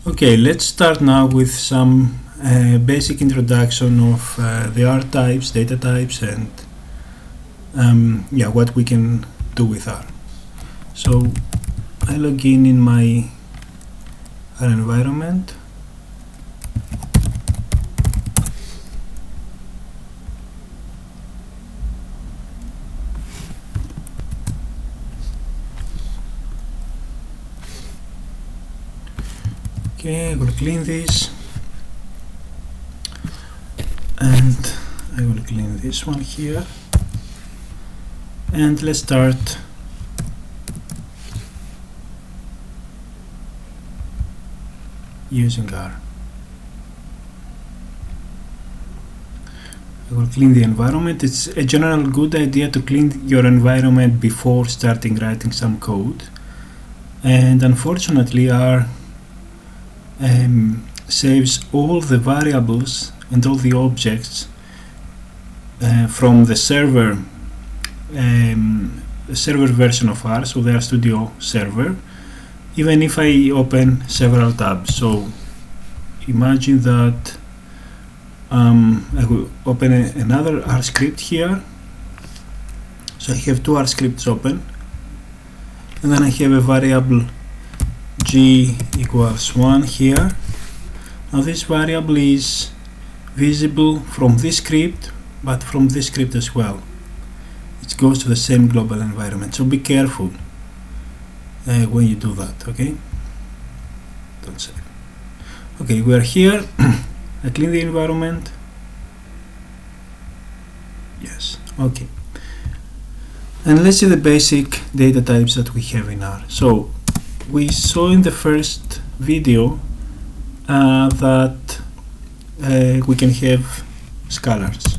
Okay, let's start now with some basic introduction of the R types, data types, and what we can do with R. So I log in my R environment. Okay, I will clean this, and I will clean this one here, and let's start using R. I will clean the environment. It's a general good idea to clean your environment before starting writing some code, and unfortunately R saves all the variables and all the objects from the server version of R, so the RStudio server, even if I open several tabs. So imagine that I will open another R script here. So I have two R scripts open, and then I have a variable g equals 1 here. Now this variable is visible from this script, but from this script as well. It goes to the same global environment, so be careful when you do that, okay? Don't save. Okay, we are here. I clean the environment. Yes, okay. And let's see the basic data types that we have in R. So we saw in the first video that we can have scalars.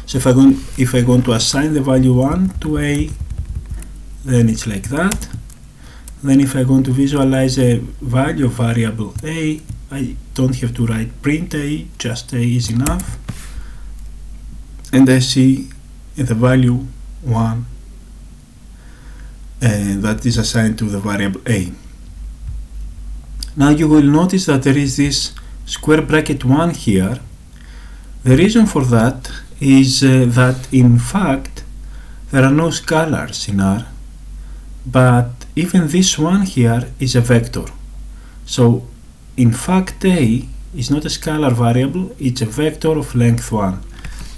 So if I want to assign the value 1 to A, then it's like that. Then if I want to visualize a value of variable A, I don't have to write print A, just A is enough. And I see the value 1 that is assigned to the variable A. Now you will notice that there is this square bracket 1 here. The reason for that is that in fact there are no scalars in R, but even this one here is a vector. So in fact A is not a scalar variable, it's a vector of length 1,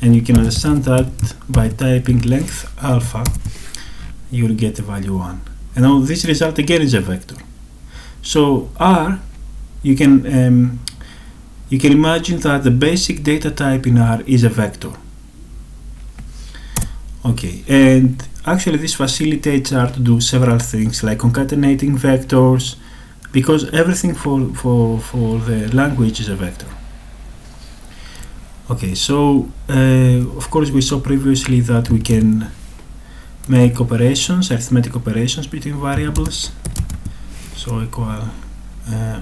and you can understand that by typing length alpha you will get the value 1, and now this result again is a vector. So R, you can imagine that the basic data type in R is a vector. Okay, and actually this facilitates R to do several things like concatenating vectors, because everything for the language is a vector. Okay, so of course we saw previously that we can make operations, arithmetic operations between variables. So equal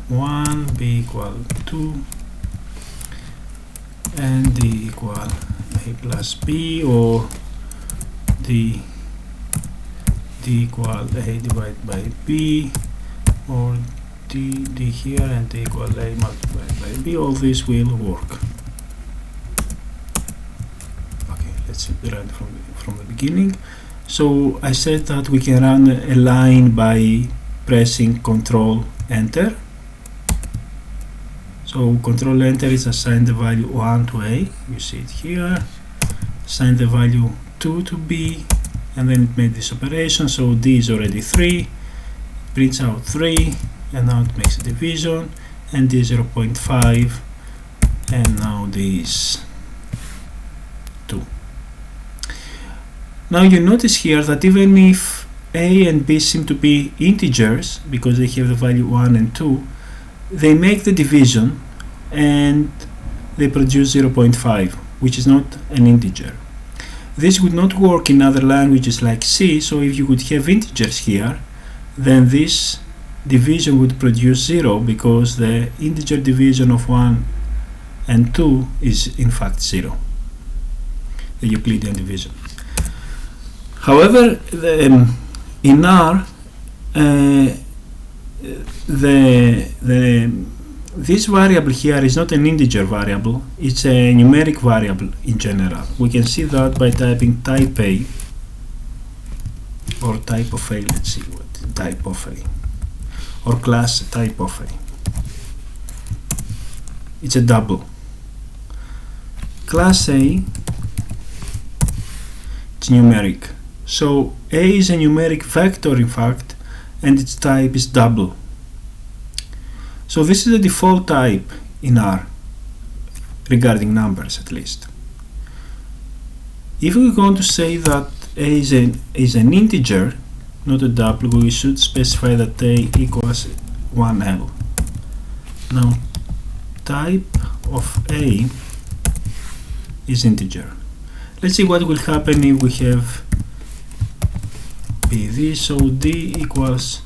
1, b equal 2, and d equal a plus b, or d equal a divided by b, or d here and d equal a multiplied by b. All this will work. Okay, let's run from the beginning. So I said that we can run a line by pressing Control Enter. So Control Enter is assign the value 1 to A, you see it here, assign the value 2 to B, and then it made this operation. So D is already 3, it prints out 3, and now it makes a division, and D is 0.5, and now D is 2. Now you notice here that even if A and B seem to be integers, because they have the value 1 and 2, they make the division and they produce 0.5, which is not an integer. This would not work in other languages like C, so if you would have integers here, then this division would produce 0, because the integer division of 1 and 2 is in fact 0, the Euclidean division. However, in R, this variable here is not an integer variable, it's a numeric variable in general. We can see that by typing type A or type of A, let's see what type of A, or class type of A. It's a double. Class A, it's numeric. So A is a numeric vector in fact, and its type is double. So this is the default type in R, regarding numbers at least. If we want to say that A is an integer, not a double, we should specify that A equals 1L. Now type of A is integer. Let's see what will happen if we have PD, so D equals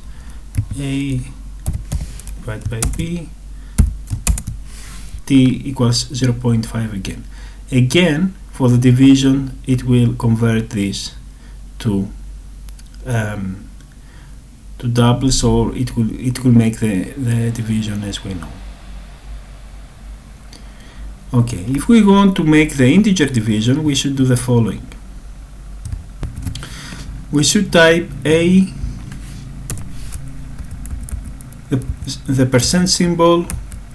A divided by B, T equals 0.5 again. Again, for the division, it will convert this to doubles, or it will make the division as we know. Okay, if we want to make the integer division, we should do the following. We should type A, the percent symbol,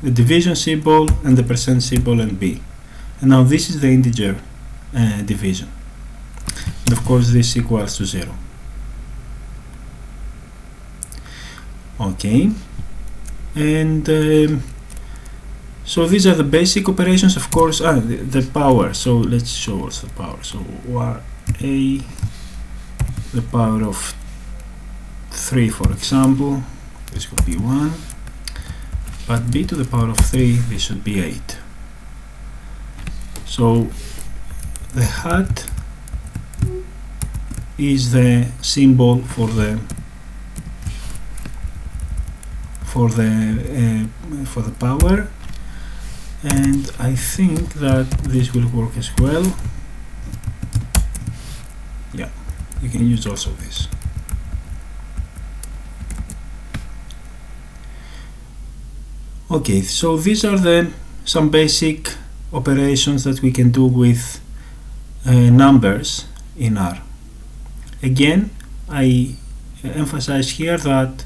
the division symbol, and the percent symbol, and B. And now this is the integer division. And of course this equals to 0. Okay, and so these are the basic operations, of course. The power, so let's show also the power. So A, the power of 3, for example, this would be 1, but B to the power of 3, this should be 8. So the hat is the symbol for the power, and I think that this will work as well. Yeah, you can use also this. Okay, so these are some basic operations that we can do with numbers in R. Again, I emphasize here that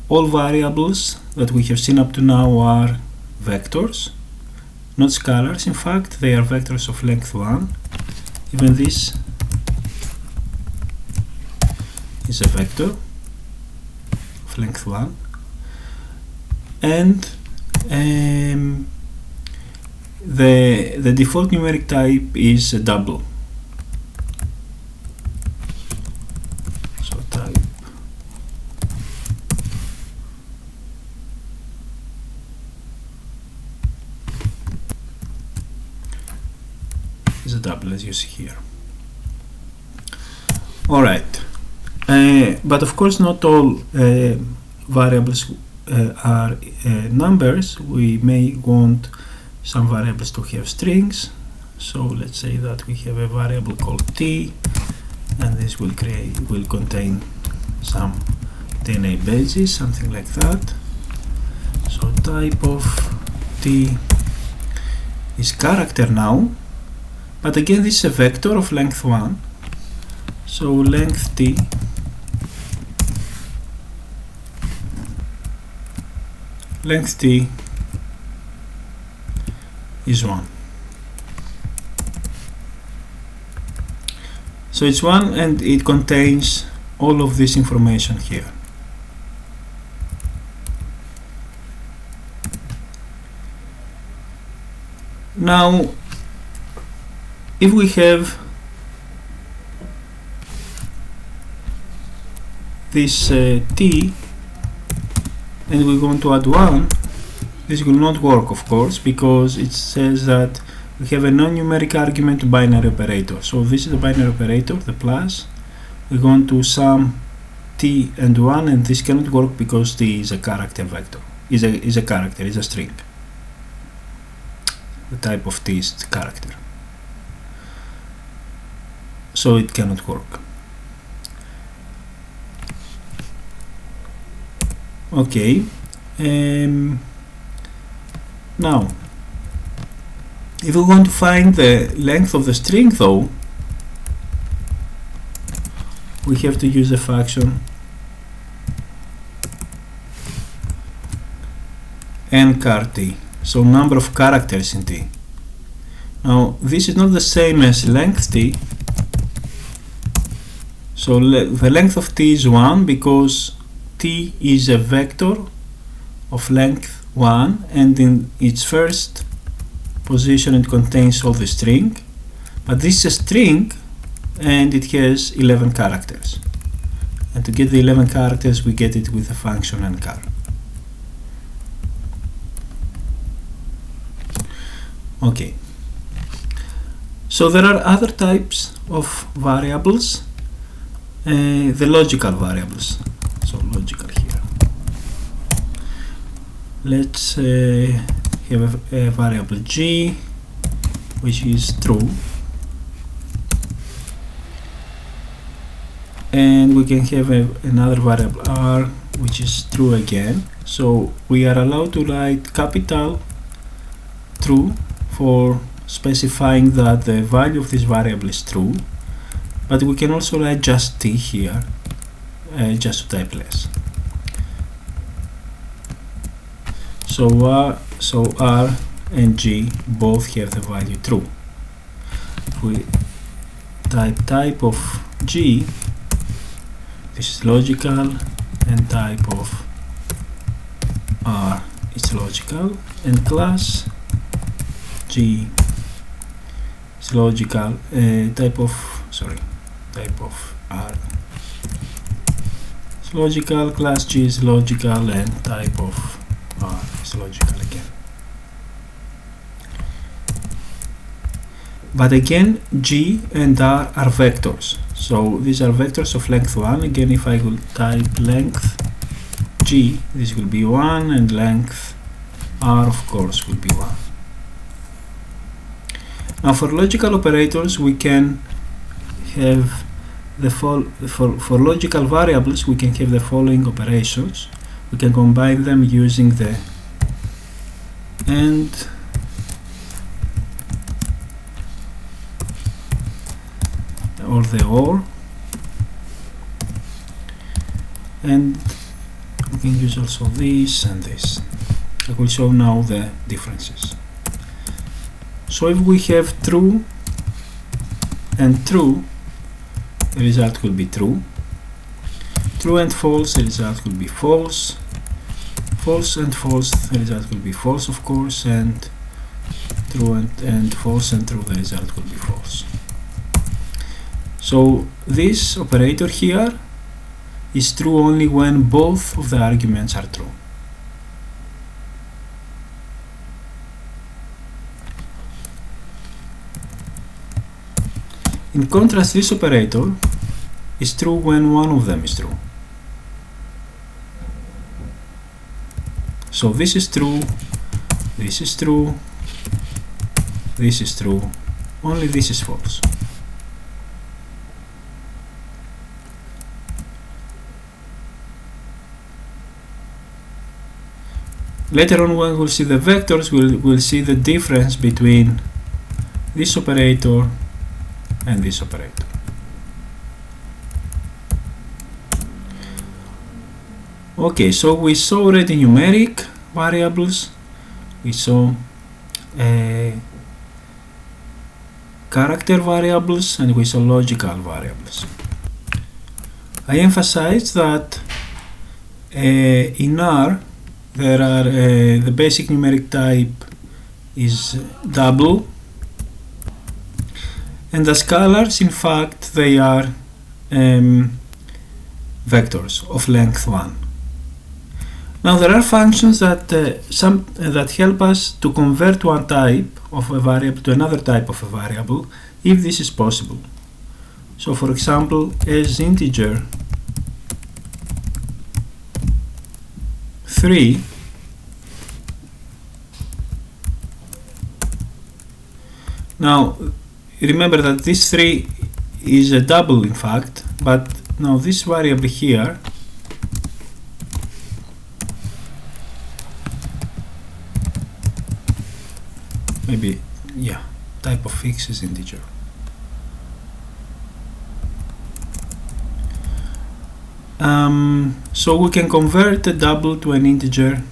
all variables that we have seen up to now are vectors, not scalars. In fact, they are vectors of length 1. Even this is a vector of length 1. And the default numeric type is a double. So type is a double, as you see here. Alright, but of course not all variables are numbers. We may want some variables to have strings. So let's say that we have a variable called T, and this will contain some DNA bases, something like that. So type of T is character now, but again this is a vector of length 1. So length T is 1. So it's 1, and it contains all of this information here. Now, if we have this T and we want to add 1, this will not work, of course, because it says that we have a non-numeric argument to binary operator. So this is the binary operator, the plus. We want to sum T and 1, and this cannot work because T is a character vector, is a character, is a string. The type of T is character. So it cannot work. Okay. Now, if we want to find the length of the string though, we have to use the function nChar_t, so number of characters in t. Now this is not the same as length t, so the length of t is 1 because t is a vector of length 1 and in its first position it contains all the string, but this is a string and it has 11 characters, and to get the 11 characters we get it with the function nChar. Okay, so there are other types of variables, the logical variables, so logical here. Let's have a variable g which is true, and we can have another variable r which is true again. So we are allowed to write capital true for specifying that the value of this variable is true, but we can also write just t here, just to type less. So r and g both have the value true. If we type of g, this is logical, and type of r is logical, and class g is logical, type of r is logical, class g is logical, and type of r is logical again. But again, g and r are vectors, so these are vectors of length 1. Again, if I will type length g, this will be 1, and length r of course will be 1. Now for logical operators we can have for logical variables we can have the following operations. We can combine them using the AND or the OR, and we can use also this and this. I will show now the differences. So if we have true and true, the result will be true. True and false, the result will be false. False and false, the result will be false, of course, and true and false and true, the result will be false. So this operator here is true only when both of the arguments are true. In contrast, this operator is true when one of them is true. So this is true, this is true, this is true, only this is false. Later on, when we'll see the vectors, we'll see the difference between this operator and this operator. Okay, so we saw already numeric variables, we saw character variables, and we saw logical variables. I emphasize that in R there are the basic numeric type is double, and the scalars, in fact, they are vectors of length 1. Now there are functions that that help us to convert one type of a variable to another type of a variable, if this is possible. So for example, as.integer 3 now remember that this 3 is a double, in fact, but now this variable here maybe, yeah, type of x is integer. So we can convert a double to an integer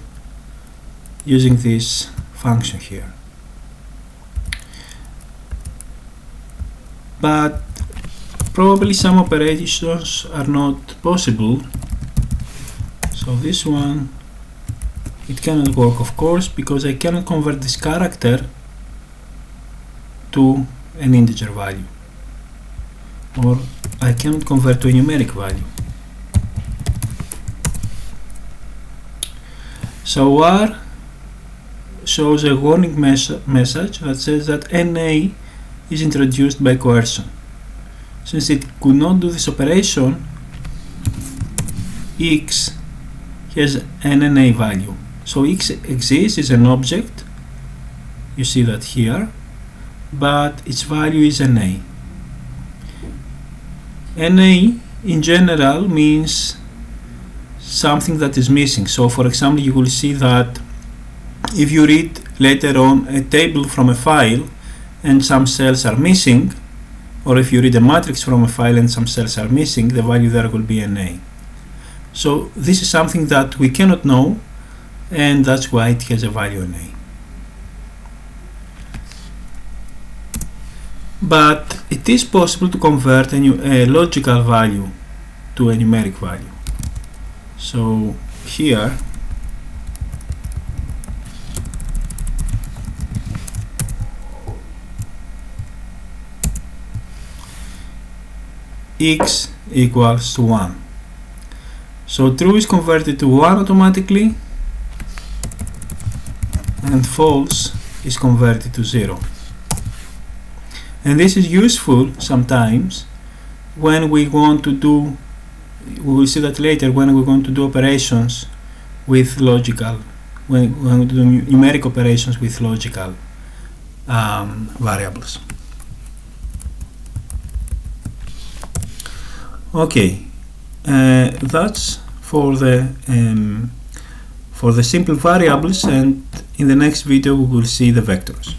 using this function here. But probably some operations are not possible. So this one, it cannot work, of course, because I cannot convert this character to an integer value, or I cannot convert to a numeric value. So R shows a warning message that says that NA is introduced by coercion. Since it could not do this operation, X has an NA value. So X exists, is an object, you see that here, but its value is NA. NA in general means something that is missing. So for example, you will see that if you read later on a table from a file and some cells are missing, or if you read a matrix from a file and some cells are missing, the value there will be NA. So this is something that we cannot know, and that's why it has a value NA. But it is possible to convert a logical value to a numeric value. So here x equals to 1. So true is converted to 1 automatically, and false is converted to 0. And this is useful sometimes when we want to do, we will see that later, when we're going to do operations with logical, when we do numeric operations with logical variables. Okay, that's for the simple variables, and in the next video we will see the vectors.